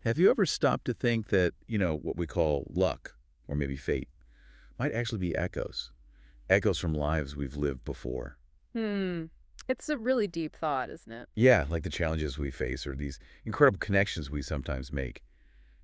Have you ever stopped to think that, what we call luck, or maybe fate, might actually be echoes? Echoes from lives we've lived before. Hmm. It's a really deep thought, isn't it? Yeah, like the challenges we face or these incredible connections we sometimes make.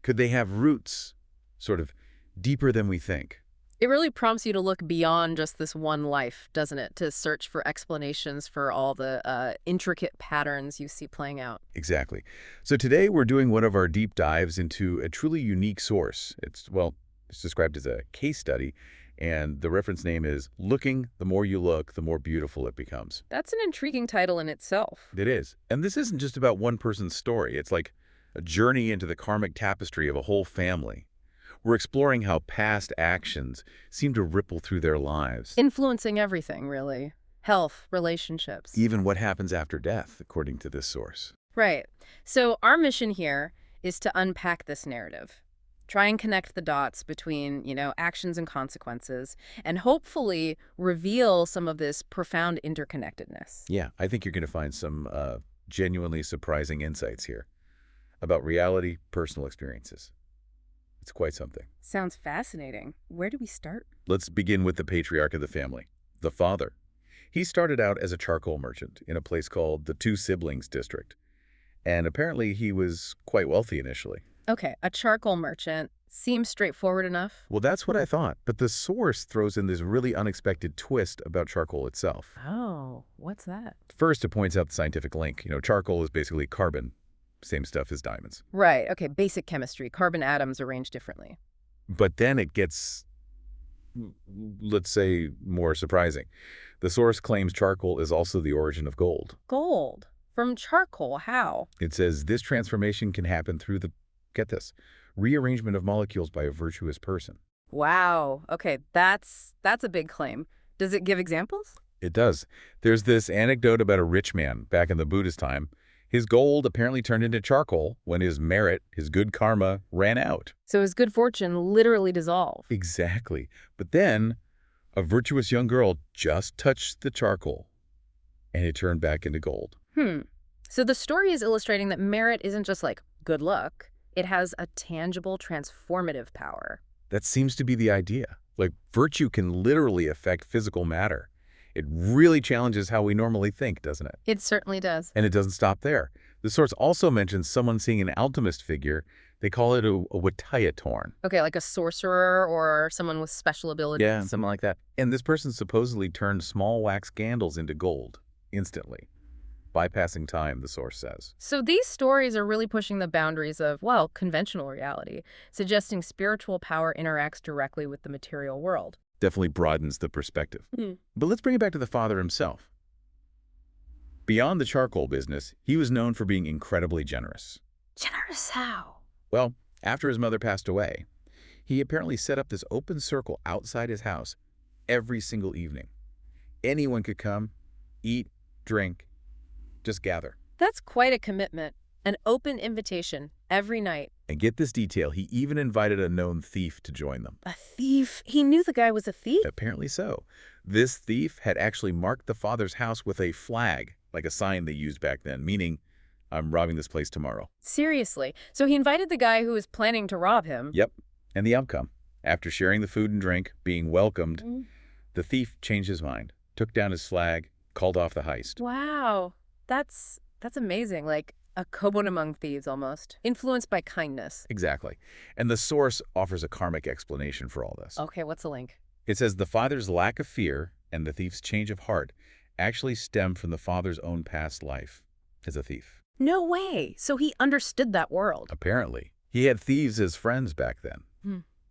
Could they have roots sort of deeper than we think? It really prompts you to look beyond just this one life, doesn't it? To search for explanations for all the intricate patterns you see playing out. Exactly. So today we're doing one of our deep dives into a truly unique source. It's described as a case study, and the reference name is Looking, the More You Look, the More Beautiful It Becomes. That's an intriguing title in itself. It is. And this isn't just about one person's story. It's like a journey into the karmic tapestry of a whole family. We're exploring how past actions seem to ripple through their lives, Influencing everything, really. Health, relationships. even what happens after death, according to this source. Right. So our mission here is to unpack this narrative. Try and connect the dots between, actions and consequences, and hopefully reveal some of this profound interconnectedness. Yeah, I think you're going to find some genuinely surprising insights here about reality, personal experiences. It's quite something. Sounds fascinating. Where do we start? Let's begin with the patriarch of the family, the father. He started out as a charcoal merchant in a place called the Two Siblings District, and apparently he was quite wealthy initially. Okay, a charcoal merchant seems straightforward enough. Well, that's what I thought, but the source throws in this really unexpected twist about charcoal itself. Oh, what's that? First, it points out the scientific link. Charcoal is basically carbon, same stuff as diamonds. Right, okay, basic chemistry. Carbon atoms arranged differently. But then it gets, let's say, more surprising. The source claims charcoal is also the origin of gold. Gold. From charcoal, how? It says this transformation can happen through get this, rearrangement of molecules by a virtuous person. Wow. Okay, that's a big claim. Does it give examples? It does. There's this anecdote about a rich man back in the Buddhist time. His gold apparently turned into charcoal when his merit, his good karma, ran out. So his good fortune literally dissolved. Exactly. But then a virtuous young girl just touched the charcoal and it turned back into gold. So the story is illustrating that merit isn't just like good luck. It has a tangible, transformative power. That seems to be the idea. Like virtue can literally affect physical matter. It really challenges how we normally think, doesn't it? It certainly does. And it doesn't stop there. The source also mentions someone seeing an alchemist figure. They call it a Watayatorn. Okay, like a sorcerer or someone with special abilities. Yeah, something like that. And this person supposedly turned small wax candles into gold instantly, bypassing time, the source says. So these stories are really pushing the boundaries of, well, conventional reality, suggesting spiritual power interacts directly with the material world. Definitely broadens the perspective. But let's bring it back to the father himself. Beyond the charcoal business, he was known for being incredibly generous. Generous how? Well, after his mother passed away, he apparently set up this open circle outside his house every single evening. Anyone could come, eat, drink, just gather. That's quite a commitment. An open invitation every night. And get this detail, he even invited a known thief to join them. A thief? He knew the guy was a thief? Apparently so. This thief had actually marked the father's house with a flag, like a sign they used back then, meaning, I'm robbing this place tomorrow. Seriously. So he invited the guy who was planning to rob him. Yep. And the outcome, after sharing the food and drink, being welcomed, the thief changed his mind, took down his flag, called off the heist. Wow. That's amazing. Like a Kobo among thieves almost. Influenced by kindness. Exactly. And the source offers a karmic explanation for all this. Okay, what's the link? It says the father's lack of fear and the thief's change of heart actually stem from the father's own past life as a thief. No way. So he understood that world. Apparently. He had thieves as friends back then.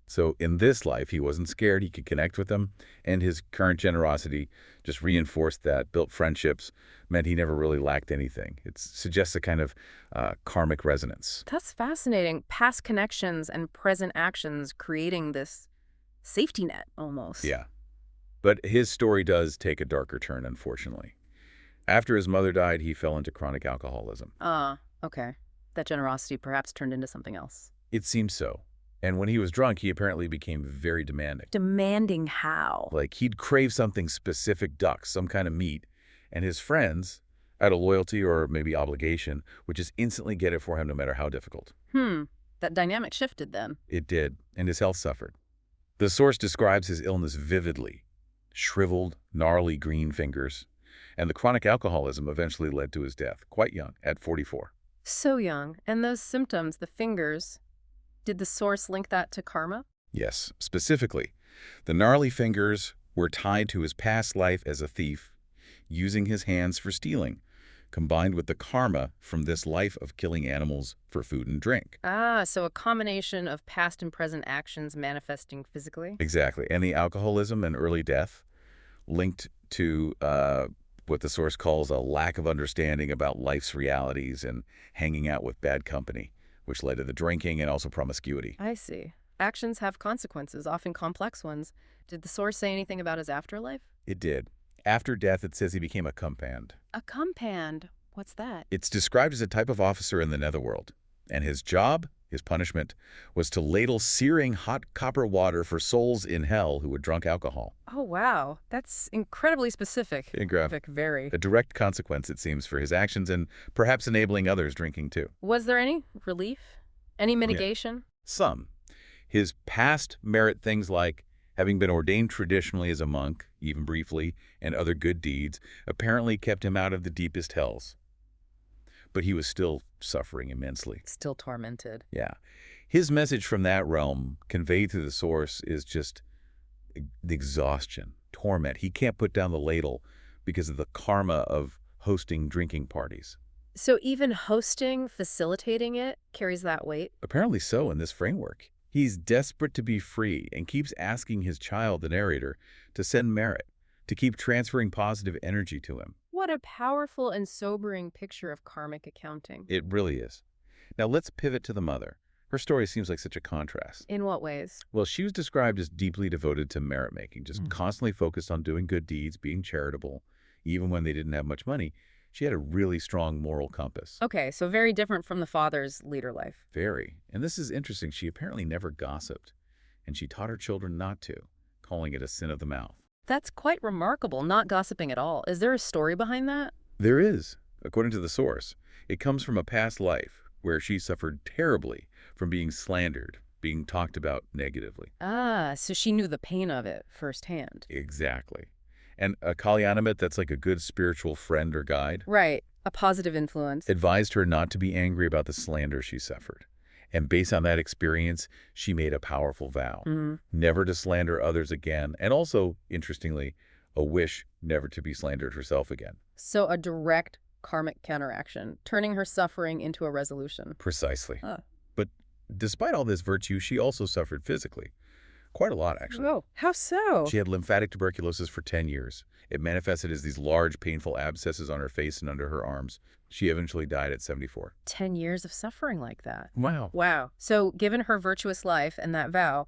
So in this life, he wasn't scared. He could connect with them. And his current generosity just reinforced that, built friendships, meant he never really lacked anything. It suggests a kind of karmic resonance. That's fascinating. Past connections and present actions creating this safety net almost. Yeah. But his story does take a darker turn, unfortunately. After his mother died, he fell into chronic alcoholism. Okay. That generosity perhaps turned into something else. It seems so. And when he was drunk, he apparently became very demanding. Demanding how? Like he'd crave something specific, duck, some kind of meat, and his friends, out of loyalty or maybe obligation, would just instantly get it for him no matter how difficult. That dynamic shifted then. It did, and his health suffered. The source describes his illness vividly: shriveled, gnarly green fingers, and the chronic alcoholism eventually led to his death, quite young, at 44. So young. And those symptoms, the fingers, did the source link that to karma? Yes, specifically, the gnarly fingers were tied to his past life as a thief, using his hands for stealing, combined with the karma from this life of killing animals for food and drink. Ah, so a combination of past and present actions manifesting physically? Exactly. And the alcoholism and early death linked to what the source calls a lack of understanding about life's realities and hanging out with bad company, which led to the drinking and also promiscuity. I see. Actions have consequences, often complex ones. Did the source say anything about his afterlife? It did. After death, it says he became a compand. A compand. What's that? It's described as a type of officer in the netherworld, and his job, his punishment, was to ladle searing hot copper water for souls in hell who had drunk alcohol. Oh, wow. That's incredibly specific. Very. A direct consequence, it seems, for his actions and perhaps enabling others drinking too. Was there any relief? Any mitigation? Some. His past merit things like having been ordained traditionally as a monk, even briefly, and other good deeds, apparently kept him out of the deepest hells. But he was still suffering immensely. Still tormented. Yeah. His message from that realm, conveyed through the source, is just the exhaustion, torment. He can't put down the ladle because of the karma of hosting drinking parties. So even hosting, facilitating it, carries that weight? Apparently so in this framework. He's desperate to be free and keeps asking his child, the narrator, to send merit, to keep transferring positive energy to him. What a powerful and sobering picture of karmic accounting. It really is. Now let's pivot to the mother. Her story seems like such a contrast. In what ways? Well, she was described as deeply devoted to merit-making, just constantly focused on doing good deeds, being charitable, even when they didn't have much money. She had a really strong moral compass. Okay, so very different from the father's leader life. Very. And this is interesting. She apparently never gossiped, and she taught her children not to, calling it a sin of the mouth. That's quite remarkable, not gossiping at all. Is there a story behind that? There is. According to the source, it comes from a past life where she suffered terribly from being slandered, being talked about negatively. Ah, so she knew the pain of it firsthand. Exactly. And a Kalyanamit, that's like a good spiritual friend or guide, Right, a positive influence. advised her not to be angry about the slander she suffered. And based on that experience, she made a powerful vow, never to slander others again, and also, interestingly, a wish never to be slandered herself again. So a direct karmic counteraction, turning her suffering into a resolution. Precisely. Huh. But despite all this virtue, she also suffered physically. Quite a lot, actually. Oh, how so? She had lymphatic tuberculosis for 10 years. It manifested as these large, painful abscesses on her face and under her arms. She eventually died at 74. 10 years of suffering like that. Wow. Wow. So given her virtuous life and that vow,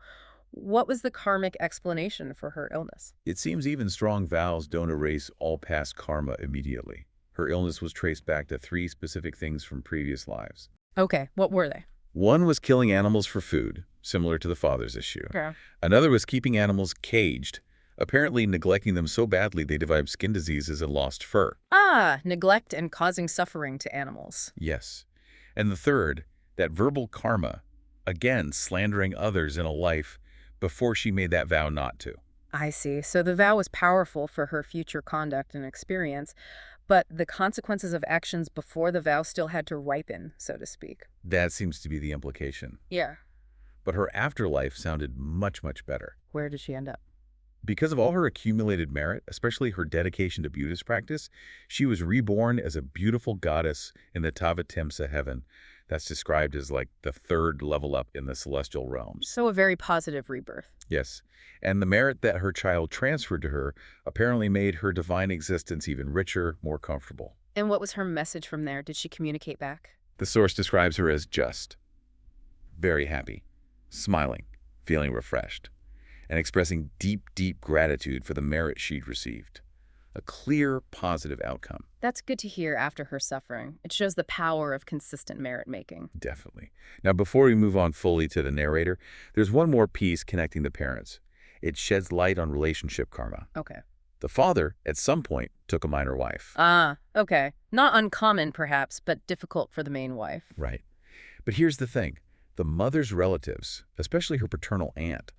what was the karmic explanation for her illness? It seems even strong vows don't erase all past karma immediately. Her illness was traced back to 3 specific things from previous lives. Okay, what were they? One was killing animals for food, similar to the father's issue. Okay. Another was keeping animals caged, apparently neglecting them so badly they developed skin diseases and lost fur. Ah, neglect and causing suffering to animals. Yes. And the third, that verbal karma, again slandering others in a life before she made that vow not to. I see. So the vow was powerful for her future conduct and experience, but the consequences of actions before the vow still had to ripen, so to speak. That seems to be the implication. Yeah. But her afterlife sounded much, much better. Where did she end up? Because of all her accumulated merit, especially her dedication to Buddhist practice, she was reborn as a beautiful goddess in the Tavatimsa heaven. That's described as like the 3rd level up in the celestial realms. So a very positive rebirth. Yes. And the merit that her child transferred to her apparently made her divine existence even richer, more comfortable. And what was her message from there? Did she communicate back? The source describes her as just, very happy, smiling, feeling refreshed, and expressing deep, deep gratitude for the merit she'd received. A clear, positive outcome. That's good to hear after her suffering. It shows the power of consistent merit-making. Definitely. Now, before we move on fully to the narrator, there's one more piece connecting the parents. It sheds light on relationship karma. Okay. The father, at some point, took a minor wife. Ah, okay. Not uncommon, perhaps, but difficult for the main wife. Right. But here's the thing. The mother's relatives, especially her paternal aunt,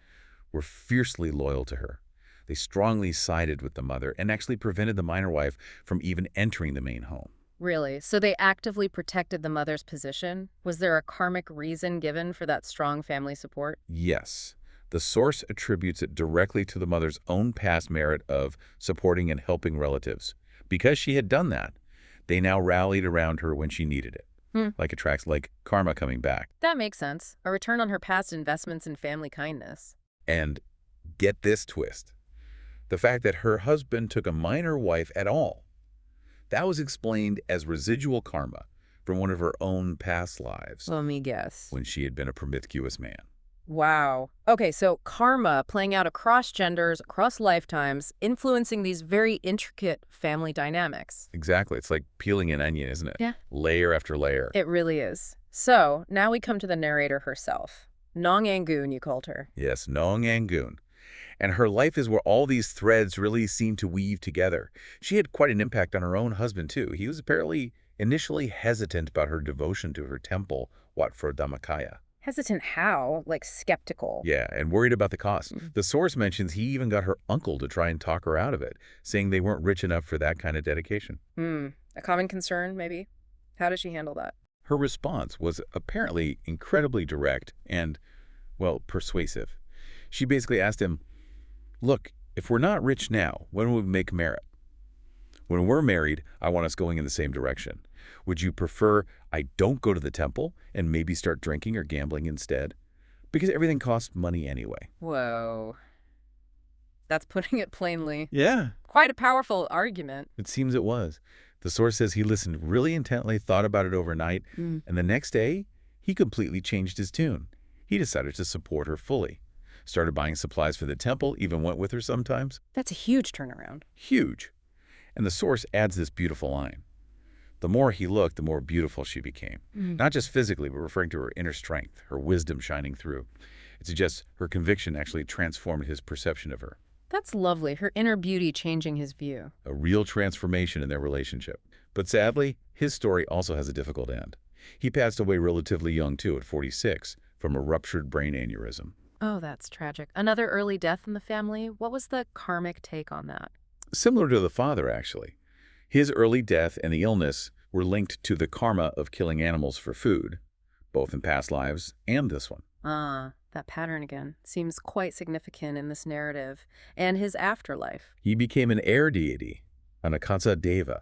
were fiercely loyal to her. They strongly sided with the mother and actually prevented the minor wife from even entering the main home. Really? So they actively protected the mother's position? Was there a karmic reason given for that strong family support? Yes, the source attributes it directly to the mother's own past merit of supporting and helping relatives. Because she had done that, they now rallied around her when she needed it. Like attracts like karma coming back. That makes sense. A return on her past investments in family kindness. And get this twist. The fact that her husband took a minor wife at all. That was explained as residual karma from one of her own past lives Let me guess. when she had been a promiscuous man. Wow. Okay, so karma playing out across genders, across lifetimes, influencing these very intricate family dynamics. Exactly. It's like peeling an onion, isn't it? Yeah. Layer after layer. It really is. So now we come to the narrator herself. Nong Angoon, you called her. Yes, Nong Angoon. And her life is where all these threads really seem to weave together. She had quite an impact on her own husband, too. He was apparently initially hesitant about her devotion to her temple, Wat Phra Dhammakaya. Hesitant how? Like skeptical. Yeah, and worried about the cost. The source mentions he even got her uncle to try and talk her out of it, saying they weren't rich enough for that kind of dedication. A common concern, maybe? How does she handle that? Her response was apparently incredibly direct and, well, persuasive. She basically asked him, look, if we're not rich now, when will we make merit? When we're married, I want us going in the same direction. Would you prefer I don't go to the temple and maybe start drinking or gambling instead? Because everything costs money anyway. Whoa. That's putting it plainly. Yeah. Quite a powerful argument. It seems it was. The source says he listened really intently, thought about it overnight, and the next day, he completely changed his tune. He decided to support her fully. Started buying supplies for the temple, even went with her sometimes. That's a huge turnaround. Huge. And the source adds this beautiful line. The more he looked, the more beautiful she became. Not just physically, but referring to her inner strength, her wisdom shining through. It suggests her conviction actually transformed his perception of her. That's lovely, her inner beauty changing his view. A real transformation in their relationship. But sadly, his story also has a difficult end. He passed away relatively young, too, at 46, from a ruptured brain aneurysm. Oh, that's tragic. Another early death in the family? What was the karmic take on that? Similar to the father, actually. His early death and the illness were linked to the karma of killing animals for food, both in past lives and this one. That pattern again seems quite significant in this narrative. And his afterlife. He became an air deity, an Akatsa Deva,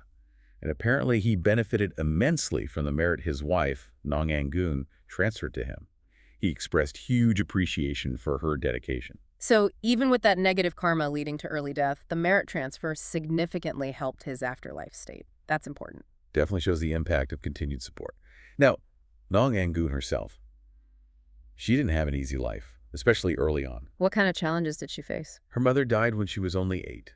and apparently he benefited immensely from the merit his wife, Nong Angoon, transferred to him. He expressed huge appreciation for her dedication. So even with that negative karma leading to early death, the merit transfer significantly helped his afterlife state. That's important. Definitely shows the impact of continued support. Now, Nong Angoon herself, she didn't have an easy life, especially early on. What kind of challenges did she face? Her mother died when she was only 8.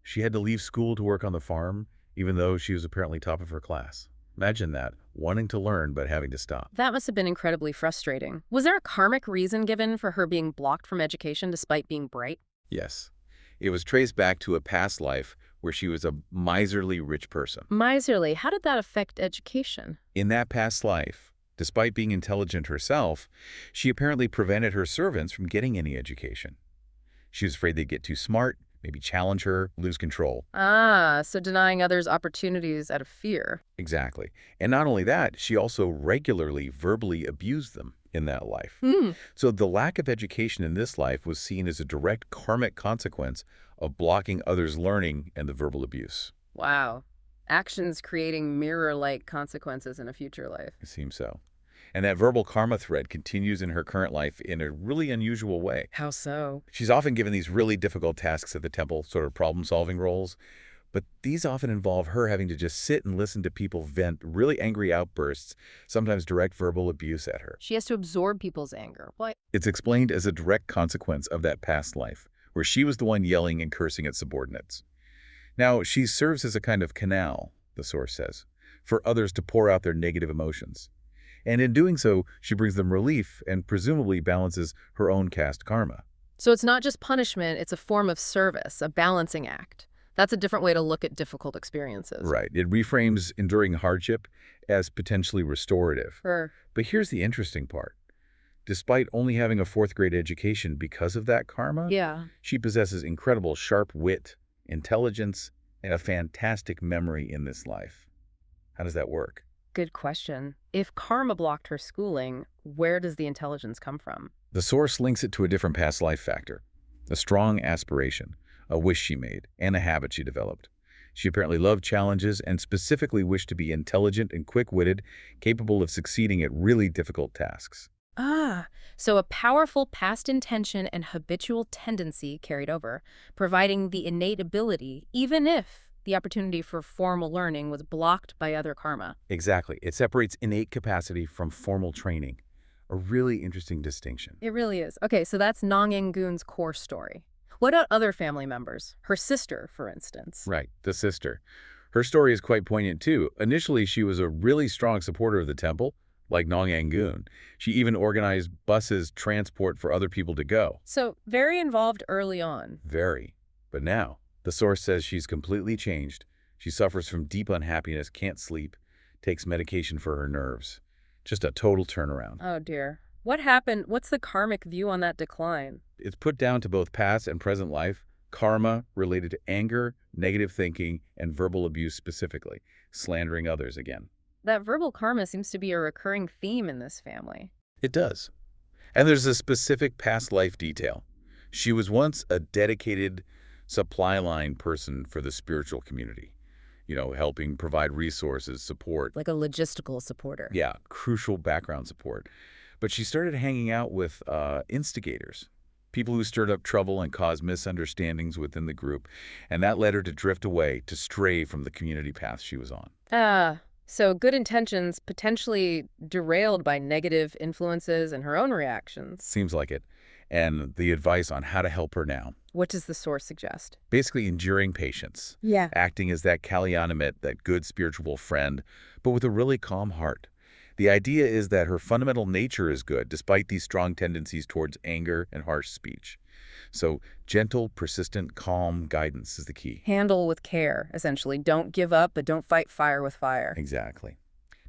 She had to leave school to work on the farm, even though she was apparently top of her class. Imagine that, wanting to learn but having to stop. That must have been incredibly frustrating. Was there a karmic reason given for her being blocked from education despite being bright? Yes. It was traced back to a past life where she was a miserly rich person. Miserly? How did that affect education? In that past life, despite being intelligent herself, she apparently prevented her servants from getting any education. She was afraid they'd get too smart, maybe challenge her, lose control. So denying others opportunities out of fear. Exactly. And not only that, she also regularly verbally abused them in that life. So the lack of education in this life was seen as a direct karmic consequence of blocking others' learning and the verbal abuse. Wow. Actions creating mirror-like consequences in a future life. It seems so. And that verbal karma thread continues in her current life in a really unusual way. How so? She's often given these really difficult tasks at the temple, sort of problem-solving roles. But these often involve her having to just sit and listen to people vent really angry outbursts, sometimes direct verbal abuse at her. She has to absorb people's anger. What? It's explained as a direct consequence of that past life, where she was the one yelling and cursing at subordinates. Now, she serves as a kind of canal, the source says, for others to pour out their negative emotions. And in doing so, she brings them relief and presumably balances her own caste karma. So it's not just punishment, it's a form of service, a balancing act. That's a different way to look at difficult experiences. Right. It reframes enduring hardship as potentially restorative. Sure. But here's the interesting part. Despite only having a fourth-grade education because of that karma, Yeah. she possesses incredible sharp wit, intelligence, and a fantastic memory in this life. How does that work? Good question. If karma blocked her schooling, where does the intelligence come from? The source links it to a different past life factor, a strong aspiration, a wish she made, and a habit she developed. She apparently loved challenges and specifically wished to be intelligent and quick-witted, capable of succeeding at really difficult tasks. Ah, so a powerful past intention and habitual tendency carried over, providing the innate ability, even if the opportunity for formal learning was blocked by other karma. Exactly. It separates innate capacity from formal training. A really interesting distinction. It really is. Okay, so that's Nong core story. What about other family members? Her sister, for instance. Right, the sister. Her story is quite poignant too. Initially, she was a really strong supporter of the temple, like Nong Yangun. She even organized buses transport for other people to go. So very involved early on. Very. But now, the source says she's completely changed. She suffers from deep unhappiness, can't sleep, takes medication for her nerves. Just a total turnaround. Oh dear. What happened? What's the karmic view on that decline? It's put down to both past and present life, karma related to anger, negative thinking, and verbal abuse specifically, slandering others again. That verbal karma seems to be a recurring theme in this family. It does. And there's a specific past life detail. She was once a dedicated supply line person for the spiritual community, helping provide resources, support. Like a logistical supporter. Yeah, crucial background support. But she started hanging out with instigators, people who stirred up trouble and caused misunderstandings within the group, and that led her to drift away, to stray from the community path she was on. So good intentions potentially derailed by negative influences and her own reactions. Seems like it. And the advice on how to help her now. What does the source suggest? Basically enduring patience. Yeah. Acting as that Kalyanamit, that good spiritual friend, but with a really calm heart. The idea is that her fundamental nature is good, despite these strong tendencies towards anger and harsh speech. So gentle, persistent, calm guidance is the key. Handle with care, essentially. Don't give up, but don't fight fire with fire. Exactly.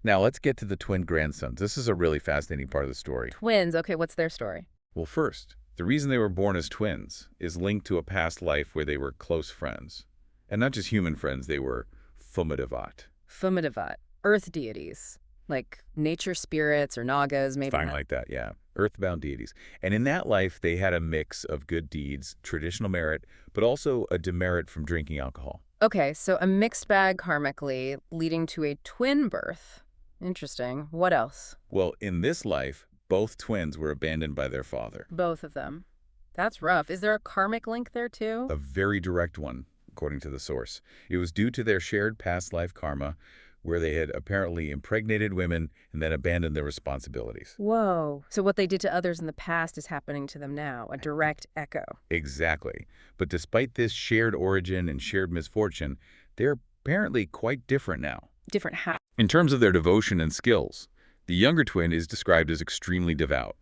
Now let's get to the twin grandsons. This is a really fascinating part of the story. Twins. Okay, what's their story? Well, first, the reason they were born as twins is linked to a past life where they were close friends. And not just human friends, they were Fumidavat. Fumidavat. Earth deities. Like nature spirits or nagas, maybe. Something like that, yeah. Earthbound deities. And in that life, they had a mix of good deeds, traditional merit, but also a demerit from drinking alcohol. Okay, so a mixed bag karmically, leading to a twin birth. Interesting. What else? Well, in this life, both twins were abandoned by their father. Both of them. That's rough. Is there a karmic link there too? A very direct one, according to the source. It was due to their shared past life karma, where they had apparently impregnated women and then abandoned their responsibilities. Whoa. So what they did to others in the past is happening to them now, a direct echo. Exactly. But despite this shared origin and shared misfortune, they're apparently quite different now. Different how? In terms of their devotion and skills, the younger twin is described as extremely devout.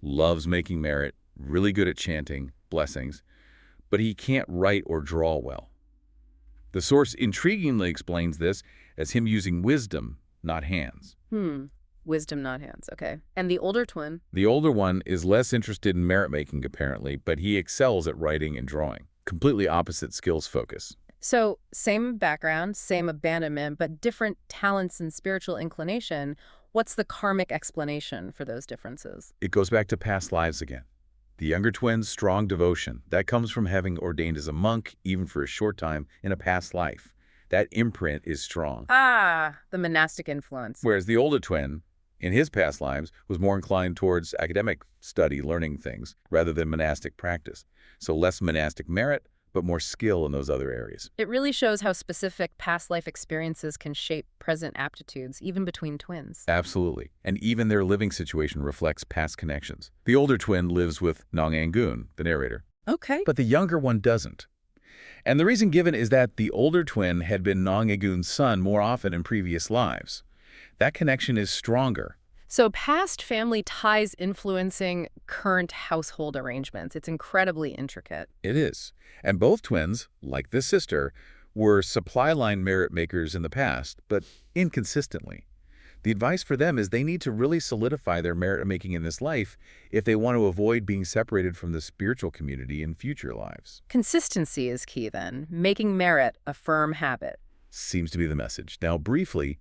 Loves making merit, really good at chanting, blessings, but he can't write or draw well. The source intriguingly explains this as him using wisdom, not hands. Wisdom, not hands. Okay. And the older twin? The older one is less interested in merit-making, apparently, but he excels at writing and drawing. Completely opposite skills focus. So same background, same abandonment, but different talents and spiritual inclination. What's the karmic explanation for those differences? It goes back to past lives again. The younger twin's strong devotion, that comes from having ordained as a monk, even for a short time, in a past life. That imprint is strong. The monastic influence. Whereas the older twin, in his past lives, was more inclined towards academic study, learning things, rather than monastic practice. So less monastic merit, but more skill in those other areas. It really shows how specific past life experiences can shape present aptitudes, even between twins. Absolutely. And even their living situation reflects past connections. The older twin lives with Nong Angun, the narrator. Okay. But the younger one doesn't. And the reason given is that the older twin had been Nong Angun's son more often in previous lives. That connection is stronger. So past family ties influencing current household arrangements. It's incredibly intricate. It is. And both twins, like this sister, were supply line merit makers in the past, but inconsistently. The advice for them is they need to really solidify their merit making in this life if they want to avoid being separated from the spiritual community in future lives. Consistency is key then, making merit a firm habit. Seems to be the message. Now, briefly,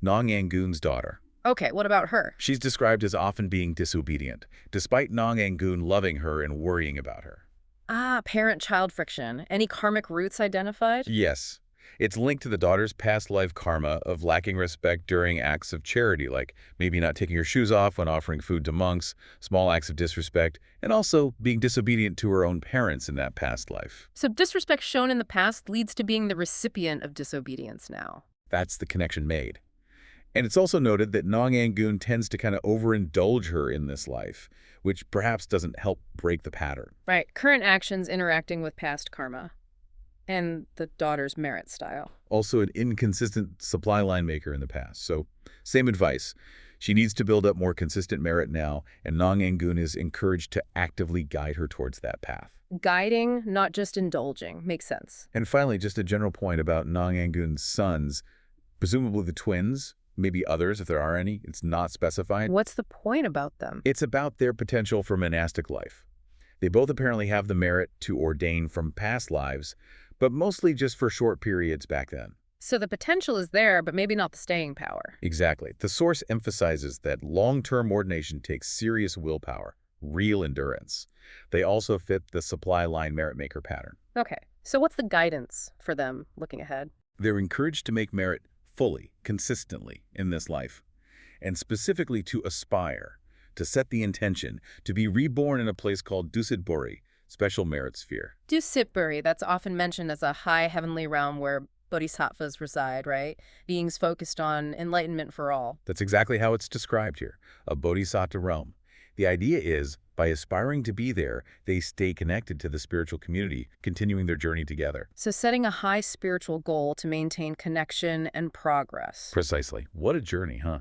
Nong Yangun's daughter. Okay, what about her? She's described as often being disobedient, despite Nong Yangun loving her and worrying about her. Ah, parent-child friction. Any karmic roots identified? Yes, it's linked to the daughter's past life karma of lacking respect during acts of charity, like maybe not taking her shoes off when offering food to monks, small acts of disrespect, and also being disobedient to her own parents in that past life. So disrespect shown in the past leads to being the recipient of disobedience now. That's the connection made. And it's also noted that Nong Yangun tends to kind of overindulge her in this life, which perhaps doesn't help break the pattern. Right, current actions interacting with past karma. And the daughter's merit style. Also an inconsistent supply line maker in the past. So same advice. She needs to build up more consistent merit now, and Nong Yangun is encouraged to actively guide her towards that path. Guiding, not just indulging. Makes sense. And finally, just a general point about Nong Yangun's sons, presumably the twins, maybe others if there are any. It's not specified. What's the point about them? It's about their potential for monastic life. They both apparently have the merit to ordain from past lives, but mostly just for short periods back then. So the potential is there, but maybe not the staying power. Exactly. The source emphasizes that long-term ordination takes serious willpower, real endurance. They also fit the supply line merit maker pattern. Okay, so what's the guidance for them looking ahead? They're encouraged to make merit fully, consistently in this life, and specifically to aspire, to set the intention, to be reborn in a place called Dusitburi, special merit sphere. Dusitburi, that's often mentioned as a high heavenly realm where bodhisattvas reside, right? Beings focused on enlightenment for all. That's exactly how it's described here, a bodhisattva realm. The idea is, by aspiring to be there, they stay connected to the spiritual community, continuing their journey together. So setting a high spiritual goal to maintain connection and progress. Precisely. What a journey, huh?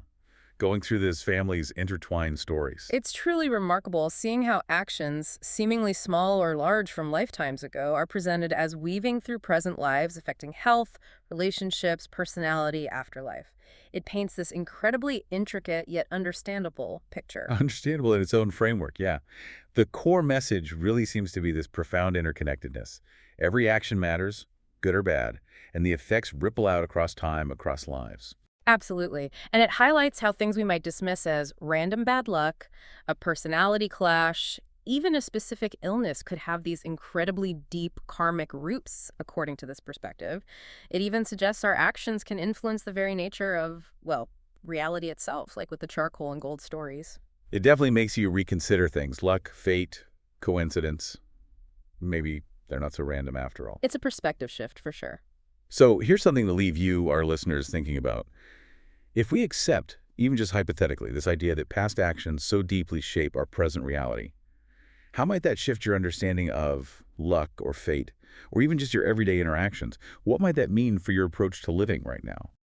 Going through this family's intertwined stories. It's truly remarkable seeing how actions, seemingly small or large from lifetimes ago, are presented as weaving through present lives, affecting health, relationships, personality, afterlife. It paints this incredibly intricate yet understandable picture. Understandable in its own framework, yeah. The core message really seems to be this profound interconnectedness. Every action matters, good or bad, and the effects ripple out across time, across lives. Absolutely. And it highlights how things we might dismiss as random bad luck, a personality clash, even a specific illness could have these incredibly deep karmic roots, according to this perspective. It even suggests our actions can influence the very nature of, well, reality itself, like with the charcoal and gold stories. It definitely makes you reconsider things. Luck, fate, coincidence. Maybe they're not so random after all. It's a perspective shift for sure. So here's something to leave you, our listeners, thinking about. If we accept, even just hypothetically, this idea that past actions so deeply shape our present reality, how might that shift your understanding of luck or fate, or even just your everyday interactions? What might that mean for your approach to living right now?